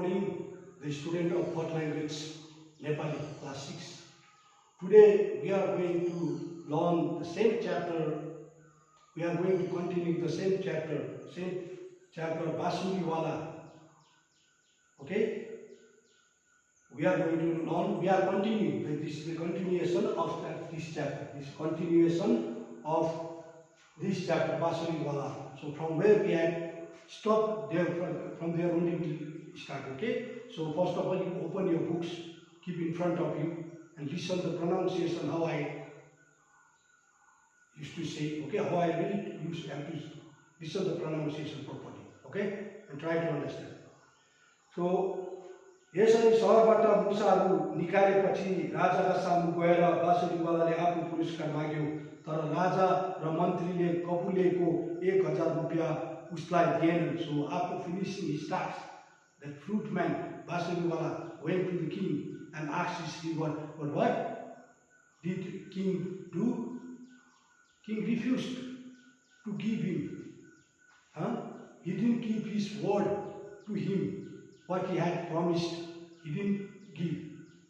morning, the student of fourth language, Nepali, class 6. Today we are going to learn the same chapter. We are going to continue the same chapter, Basuriwala. Okay? We are going to learn, we are continuing, this is the continuation of this chapter. This continuation of this chapter, Basuriwala. So from where we had stopped, there from there only we start, okay? So first of all, you open your books, keep in front of you, and listen the pronunciation, how I used to say, okay? How I really have to listen the pronunciation properly, okay? And try to understand. So, यसरी सहरबाट मुसाहरू निकालेपछि राजाका सामु गएर बाँसुरीवालाले आफू पुरस्कार माग्यो, तर राजा र मन्त्रीले कपुलेको 1000 रुपैयाँ उसलाई दिएनन्. So after finishing his task, the flute man Basuriwala went to the king and asked his reward. But what did king do? King refused to give him. He didn't keep his word to him. What he had promised, he didn't give.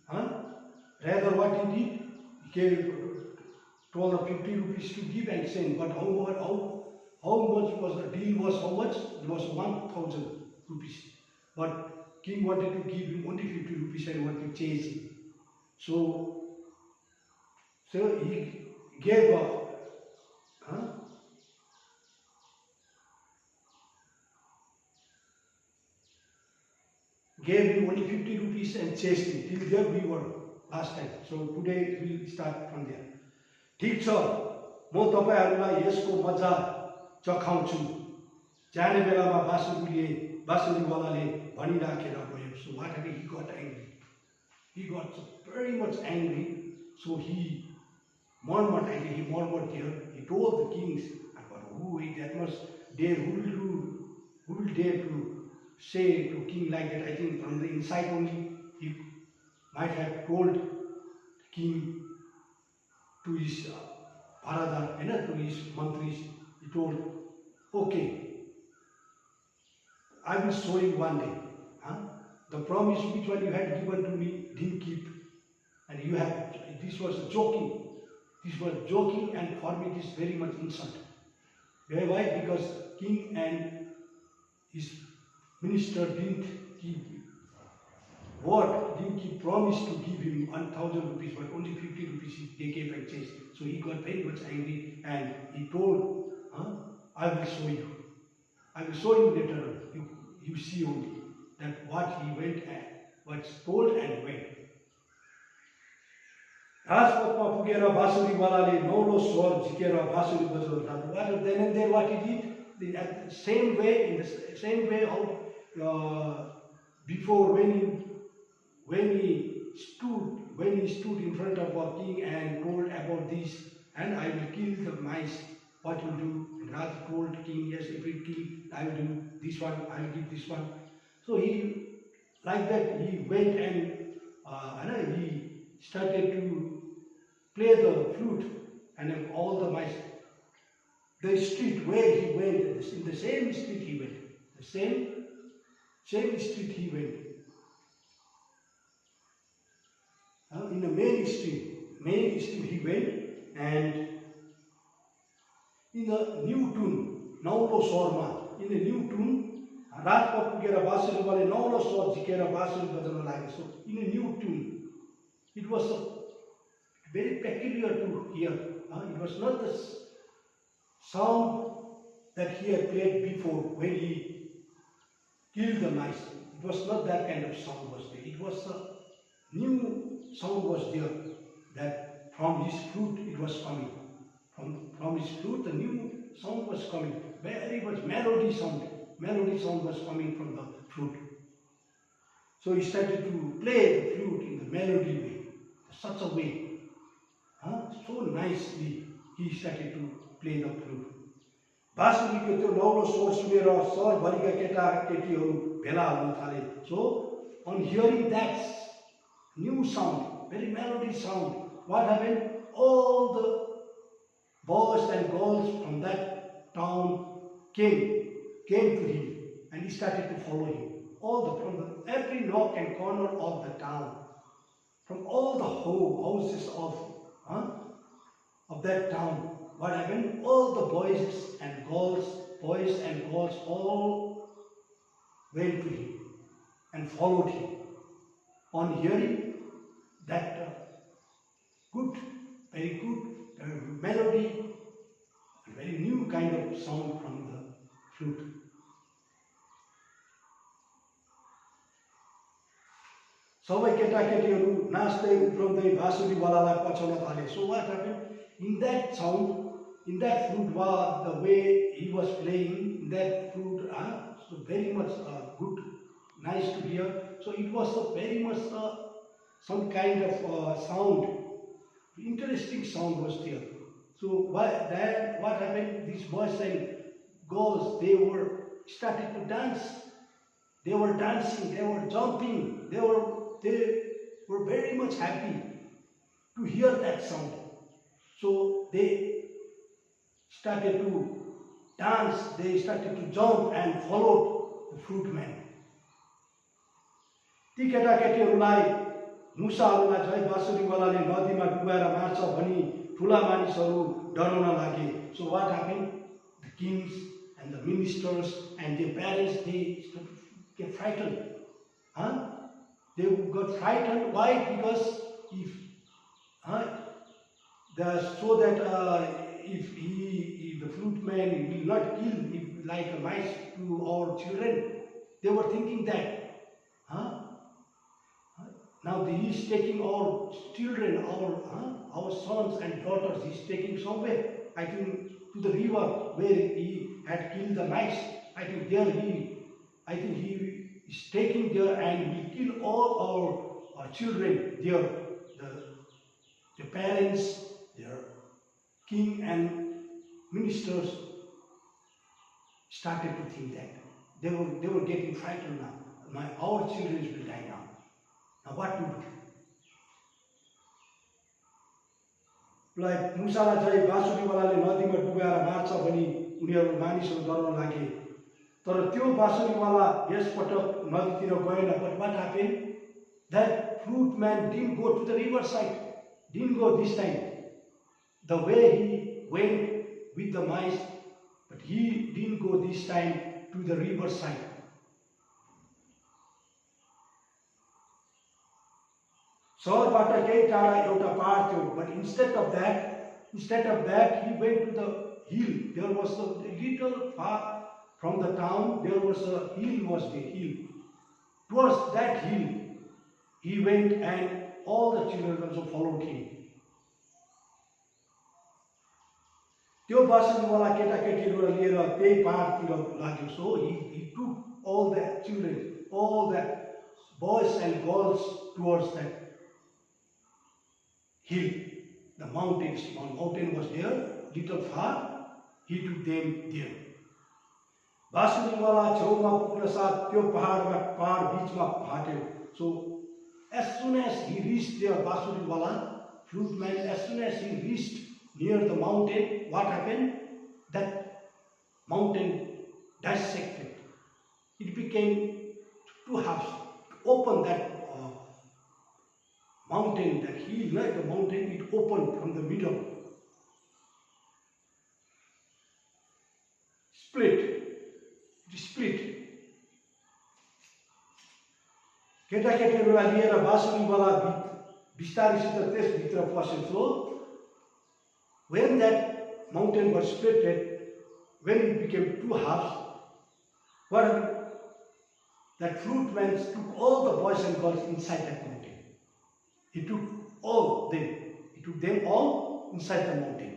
Rather, what he did, he gave 50 rupees to give and send. But how much was the deal? Was how much? It was 1000 rupees. But king wanted to give him only 50 rupees and wanted to chase him. So he gave gave him only 50 rupees and chased him. Till there we were last time. So today we will start from there. ठीक छ, म तपाईहरुलाई यसको मजा चखाउँछु. जाने बेलामा बाँसुरीवालाले भनिराखेर गयो. So whatever he got angry. He got very much angry. So he murmured angry. He murmured there. He told the kings, but who that much dare? Who will dare to say to king like that? I think from the inside only he might have told king to his Bharadar, to his mantris. He told, okay, I will show you one day. The promise which one you had given to me didn't keep, and you have. This was joking. This was joking, and for me it is very much insult. Why? Because king and his minister didn't keep word, didn't keep promise to give him 1000 rupees, but only 50 rupees they gave and chased. So he got very much angry and he told, I will show you. I will show you later on. You see only that what he went and what's told and went. राजपथमा पुगेर बाँसुरीवालाले नौलो स्वर झिकेर बाँसुरी बजाउन थाल्यो. Then and there what he did, at the same way, in the same way how before when he stood in front of our king and told about this, and I will kill the mice. What you do? And Raja told king, yes, if you kill, I will do this one. I will give this one. So he, like that, he went and he started to play the flute, and then all the mice. The street where he went, in the same street he went. The same street he went. In the main street he went, and in a new tune, Naulo Sorma, in a new tune, Rajpath पुगेर बाँसुरीवाले नौलो स्वर झिकेर बाँसुरी बजाउन लाग्यो. So in a new tune, it was very peculiar to hear. It was not the sound that he had played before when he killed the mice. It was not that kind of sound was there. It was a new sound was there, that from his flute it was coming. From his flute the new sound was coming. Very much melody sound. Melody sound was coming from the flute. So he started to play the flute in the melody way, such a way. So nicely he started to play the flute. बाँसुरीको त्यो नौलो स्वर सुनेर सहरभरिका केटाकेटीहरू भेला हुन थाले. So on hearing that new sound, very melody sound, what happened? All the boys and girls from that town came to him, and he started to follow him. from every nook and corner of the town, from all the houses of that town. What happened? All the boys and girls, all went to him and followed him. On hearing that very good melody, a very new kind of sound from the flute. सबै केटाकेटीहरू नाच्दै उफ्राउँदै बाँसुरीवालालाई पछाउन थाले. So what happened? In that sound, in that flute, the way he was playing, in that flute, so very much good, nice to hear. So it was very much some kind of sound, interesting sound was there. So what happened? These boys and girls, they were started to dance. They were dancing, they were jumping, they were very much happy to hear that sound. So they started to dance, they started to jump and followed the flute man. ती केटाकेटीहरूलाई मुसाहरूलाई चाहिँ बाँसुरीवालाले नदीमा डुबाएर मार्छ भनी ठुला मानिसहरू डराउन लागे. So what happened? The kings and the ministers and their parents, they get frightened. They got frightened. Why? Because if the flute man will not kill like a mice to our children, they were thinking that. Now he is taking our children, our sons and daughters, he is taking somewhere. I think to the river where he had killed the mice. I think he is taking there and will kill all our children there. The parents, their king and ministers started to think that. They were getting frightened now. Our children will die now. Now what to do? Like मुसालाई चाहिँ बाँसुरीवालाले नदीमा डुबाएर मार्छ भनी उनीहरू मानिसहरू डराउन लागे. तर त्यो बाँसुरीवाला यसपटक नदीतिर गएन. But what happened? That flute man didn't go to the riverside. Didn't go this time. The way he went with the mice, but he didn't go this time to the riverside. सहरबाट केही टाढा एउटा पहाड थियो. But instead of that, he went to the hill. There was a little far from the town. There was a hill. Towards that hill, he went, and all the children also followed him. त्यो बाँसुरीवाला केटाकेटीहरू लिएर त्यही पहाडतिर लाग्यो. So he took all the children, all the boys and girls towards that hill. The mountain was there, little far. He took them there. बाँसुरीवाला छेउमा पुग्न साथ त्यो पहाड बीचमा फाट्यो. So as soon as he reached there, बाँसुरीवाला flute man, as soon as he reached near the mountain, what happened? That mountain dissected. It became two halves. Open that mountain, that hill, like the mountain, it opened from the middle. It split. केटाकेटीहरूलाई लिएर बाँसुरीवाला बिस्तारैसित त्यसभित्र पस्यो. So when that mountain was split, when it became two halves, what happened? That flute man took all the boys and girls inside that mountain. He took all them. He took them all inside the mountain.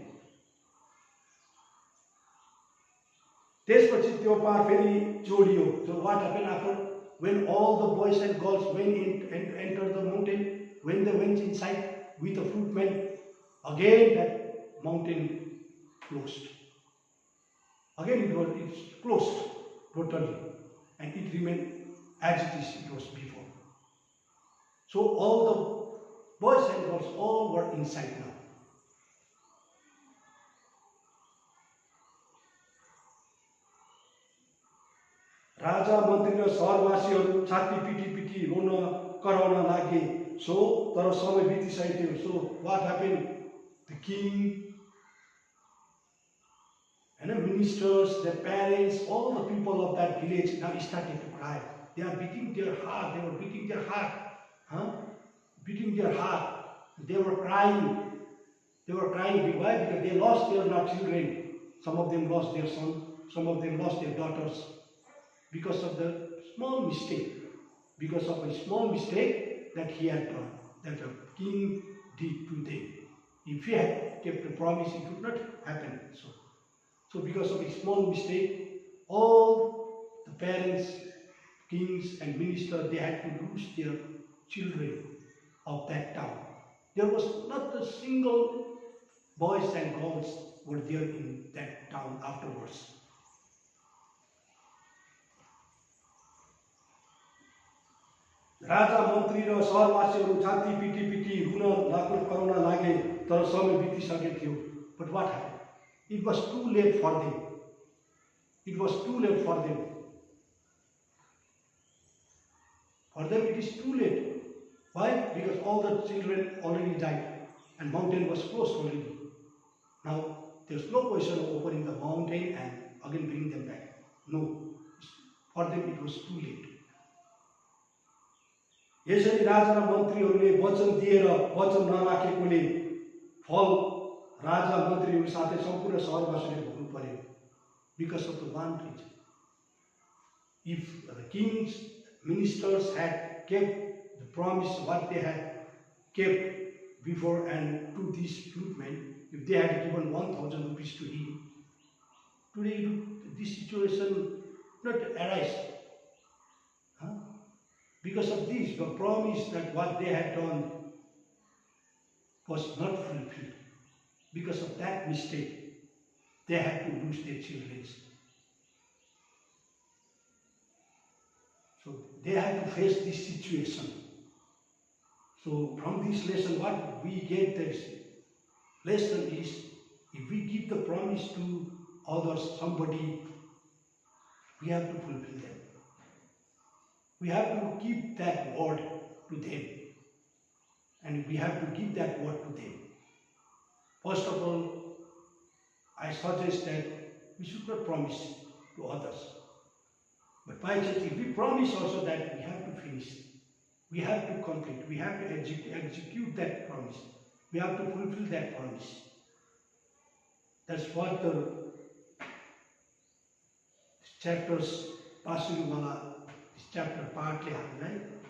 त्यसपछि त्यो पहाड फेरि जोडियो. So what happened after? When all the boys and girls went in and entered the mountain, when they went inside with the flute man, again that mountain closed. Again it's closed totally, and it remained as it was before. So all the boys and girls all were inside now. राजा मन्त्री र सहरवासीहरू छाती पिटी पिटी रोन कराउन लागे सो तर समय बितिसकेको थियो so what happen the king and the ministers, their parents, all the people of that village now started to cry. They are beating their heart. They were beating their heart. Beating their heart. They were crying. They were crying. Why? Because they lost their children. Some of them lost their sons. Some of them lost their daughters. Because of the small mistake. Because of a small mistake that he had done. That the king did to them. If he had kept the promise, it would not happen. So because of a small mistake, all the parents, kings and ministers, they had to lose their children of that town. There was not a single boys and girls were there in that town afterwards. राजा मन्त्री र सहरवासीहरू छाती पिटी पिटी run Lokur कराउन लागे तर समय बितिसकेको थियो. But what happened? It was too late for them. It was too late for them. For them it is too late. Why? Because all the children already died and mountain was closed already. Now there's no question of opening the mountain and again bringing them back. No. For them it was too late. यसरी राजा र मन्त्रीहरूले वचन दिएर वचन नराखेकोले फल राजा मन्त्रीहरू साथै सम्पूर्ण सहरवासीले भोग्नु पर्यो. Because of the one reason. If the kings, ministers had kept the promise what they had kept before and to these fruitmen, if they had given 1,000 rupees to him, today this situation not arise. Because of this, the promise that what they had done was not fulfilled. Because of that mistake, they had to lose their children. So they had to face this situation. So from this lesson, what we get this lesson is, if we give the promise to others, somebody, we have to fulfill them. We have to keep that word to them. And we have to give that word to them. First of all, I suggest that we should not promise to others. But by chance, if we promise also that we have to finish, we have to complete, we have to execute that promise. We have to fulfill that promise. That's what the chapters Pasuriwala, this chapter partly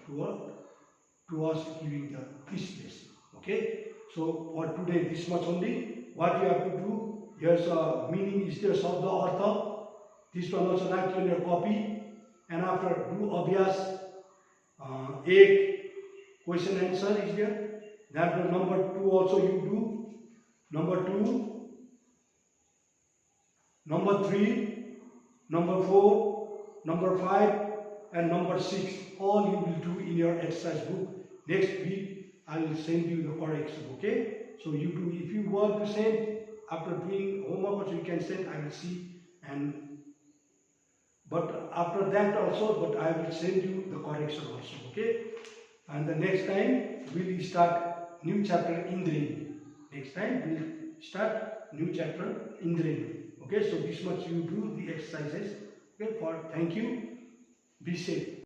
to us giving this lesson. Okay? So for today, this much only. What you have to do, here's a meaning is there, Sabda Artha. This one also write in your copy. And after do Abhyas, 8 question answer is there. That number 2 also you do. Number 2, number 3, number 4, number 5, and number 6. All you will do in your exercise book. Next week, I will send you the correction, okay? So you do, if you want to send, after doing homework also you can send, I will see. But after that also, but I will send you the correction also, okay? And the next time, we will start new chapter Indreni. Next time, we will start new chapter Indreni. Okay, so this much you do the exercises. Okay, thank you. Be safe.